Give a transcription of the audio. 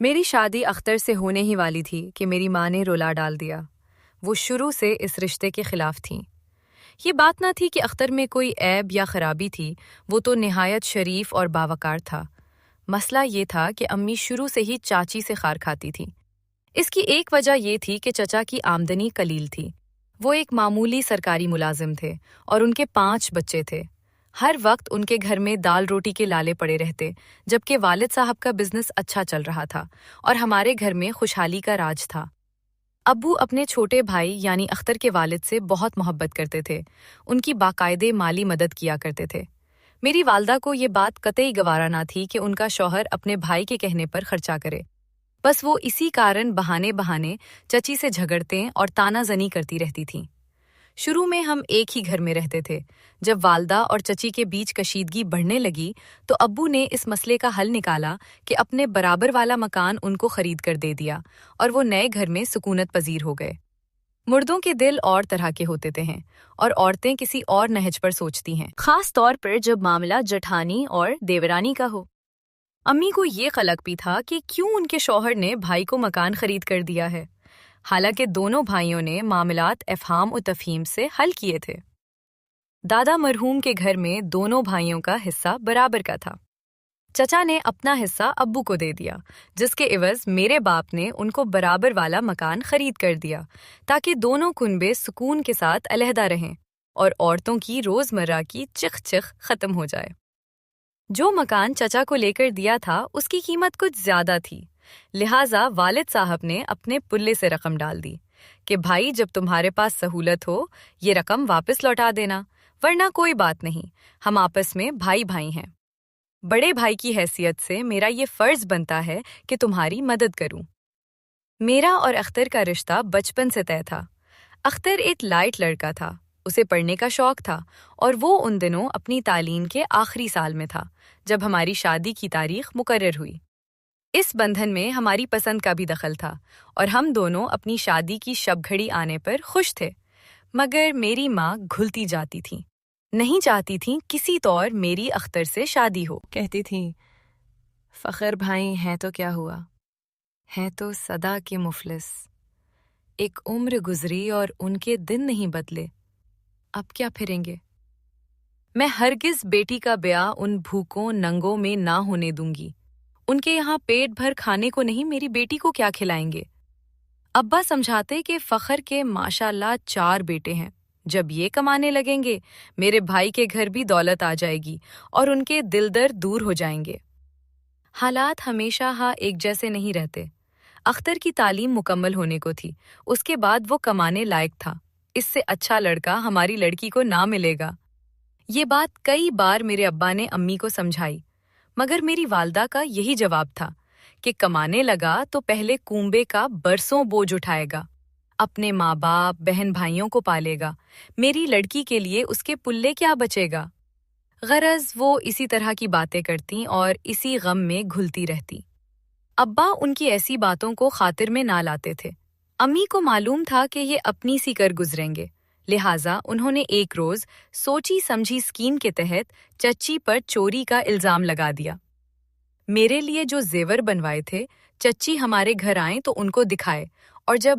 میری شادی اختر سے ہونے ہی والی تھی کہ میری ماں نے رولا ڈال دیا۔ وہ شروع سے اس رشتے کے خلاف تھیں۔ یہ بات نہ تھی کہ اختر میں کوئی عیب یا خرابی تھی، وہ تو نہایت شریف اور باوقار تھا۔ مسئلہ یہ تھا کہ امی شروع سے ہی چاچی سے خار کھاتی تھی۔ اس کی ایک وجہ یہ تھی کہ چچا کی آمدنی قلیل تھی۔ وہ ایک معمولی سرکاری ملازم تھے اور ان کے 5 بچے تھے۔ ہر وقت ان کے گھر میں دال روٹی کے لالے پڑے رہتے، جبکہ والد صاحب کا بزنس اچھا چل رہا تھا اور ہمارے گھر میں خوشحالی کا راج تھا۔ ابو اپنے چھوٹے بھائی یعنی اختر کے والد سے بہت محبت کرتے تھے، ان کی باقاعدے مالی مدد کیا کرتے تھے۔ میری والدہ کو یہ بات قطعی گوارا نہ تھی کہ ان کا شوہر اپنے بھائی کے کہنے پر خرچہ کرے، بس وہ اسی کارن بہانے چچی سے جھگڑتے اور تانا زنی کرتی رہتی تھیں۔ شروع میں ہم ایک ہی گھر میں رہتے تھے۔ جب والدہ اور چچی کے بیچ کشیدگی بڑھنے لگی تو ابو نے اس مسئلے کا حل نکالا کہ اپنے برابر والا مکان ان کو خرید کر دے دیا اور وہ نئے گھر میں سکونت پذیر ہو گئے۔ مردوں کے دل اور طرح کے ہوتے ہیں اور عورتیں کسی اور نہج پر سوچتی ہیں، خاص طور پر جب معاملہ جٹھانی اور دیورانی کا ہو۔ امی کو یہ قلق بھی تھا کہ کیوں ان کے شوہر نے بھائی کو مکان خرید کر دیا ہے، حالانکہ دونوں بھائیوں نے معاملات افہام و تفہیم سے حل کیے تھے۔ دادا مرحوم کے گھر میں دونوں بھائیوں کا حصہ برابر کا تھا۔ چچا نے اپنا حصہ ابو کو دے دیا، جس کے عوض میرے باپ نے ان کو برابر والا مکان خرید کر دیا تاکہ دونوں کنبے سکون کے ساتھ علیحدہ رہیں اور عورتوں کی روزمرہ کی چخ ختم ہو جائے۔ جو مکان چچا کو لے کر دیا تھا اس کی قیمت کچھ زیادہ تھی، لہٰذا والد صاحب نے اپنے پلے سے رقم ڈال دی کہ بھائی جب تمہارے پاس سہولت ہو یہ رقم واپس لوٹا دینا، ورنہ کوئی بات نہیں، ہم آپس میں بھائی ہیں۔ بڑے بھائی کی حیثیت سے میرا یہ فرض بنتا ہے کہ تمہاری مدد کروں۔ میرا اور اختر کا رشتہ بچپن سے طے تھا۔ اختر ایک لائٹ لڑکا تھا، اسے پڑھنے کا شوق تھا اور وہ ان دنوں اپنی تعلیم کے آخری سال میں تھا جب ہماری شادی کی تاریخ مقرر ہوئی۔ اس بندھن میں ہماری پسند کا بھی دخل تھا اور ہم دونوں اپنی شادی کی شب گھڑی آنے پر خوش تھے، مگر میری ماں گھلتی جاتی تھی، نہیں چاہتی تھیں کسی طور میری اختر سے شادی ہو۔ کہتی تھیں فخر بھائی ہیں تو کیا ہوا، ہیں تو صدا کے مفلس، ایک عمر گزری اور ان کے دن نہیں بدلے، اب کیا پھریں گے۔ میں ہرگز بیٹی کا بیاہ ان بھوکوں ننگوں میں نہ ہونے دوں گی، ان کے یہاں پیٹ بھر کھانے کو نہیں میری بیٹی کو کیا کھلائیں گے۔ ابا سمجھاتے کہ فخر کے ماشاءاللہ 4 بیٹے ہیں، جب یہ کمانے لگیں گے میرے بھائی کے گھر بھی دولت آ جائے گی اور ان کے دل درد دور ہو جائیں گے۔ حالات ہمیشہ ایک جیسے نہیں رہتے۔ اختر کی تعلیم مکمل ہونے کو تھی، اس کے بعد وہ کمانے لائق تھا، اس سے اچھا لڑکا ہماری لڑکی کو نہ ملے گا۔ یہ بات کئی بار میرے ابا نے امی کو سمجھائی، مگر میری والدہ کا یہی جواب تھا کہ کمانے لگا تو پہلے کنبے کا برسوں بوجھ اٹھائے گا، اپنے ماں باپ بہن بھائیوں کو پالے گا، میری لڑکی کے لیے اس کے پلے کیا بچے گا۔ غرض وہ اسی طرح کی باتیں کرتی اور اسی غم میں گھلتی رہتی۔ ابا ان کی ایسی باتوں کو خاطر میں نہ لاتے تھے۔ امی کو معلوم تھا کہ یہ اپنی سی کر گزریں گے، لہٰذا انہوں نے ایک روز سوچی سمجھی اسکیم کے تحت چچی پر چوری کا الزام لگا دیا۔ میرے لیے جو زیور بنوائے تھے چچی ہمارے گھر آئیں تو ان کو دکھائے، اور جب